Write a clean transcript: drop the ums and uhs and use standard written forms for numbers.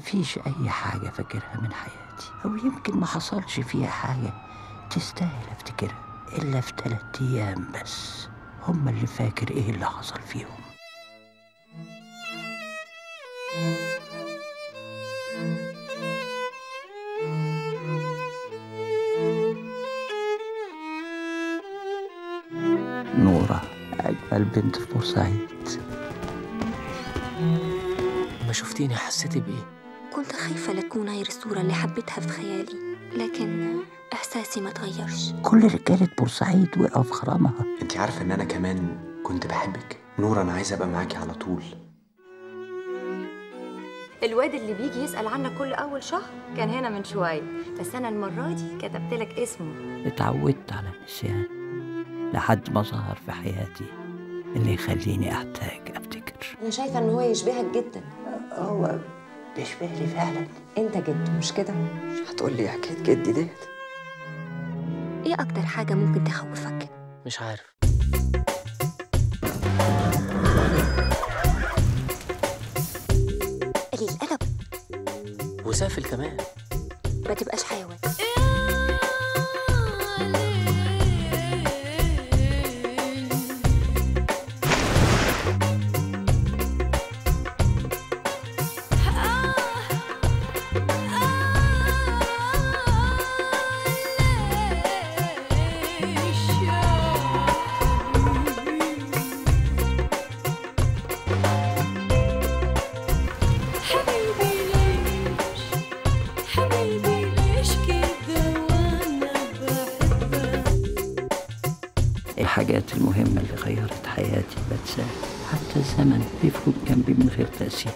مفيش أي حاجة فاكرها من حياتي، أو يمكن ما حصلش فيها حاجة تستاهل أفتكرها، إلا في 3 أيام بس هما اللي فاكر إيه اللي حصل فيهم. نورة أجمل بنت في بورسعيد. لما شفتيني حسيتي بإيه؟ كنت خايفة لا تكون غير الصورة اللي حبيتها في خيالي، لكن إحساسي ما تغيرش. كل رجالة بورسعيد وقعوا في غرامها. انت عارفة ان انا كمان كنت بحبك نورة، انا عايز ابقى معاكي على طول. الواد اللي بيجي يسأل عنك كل أول شهر كان هنا من شوية، بس أنا المرة دي كتبت لك اسمه. اتعودت على النسيان لحد ما ظهر في حياتي اللي يخليني أحتاج أفتكر. أنا شايفة إن هو يشبهك جدا. هو بيشبهلي فعلا. أنت جد مش كده؟ هتقولي حكاية جدي ديت؟ إيه أكتر حاجة ممكن تخوفك؟ مش عارف. قليل الأدب وسافل كمان. ما تبقاش حيوان. الحاجات المهمة اللي غيرت حياتي بتساعد، حتى الزمن بيفوت جنبي من غير تأثير.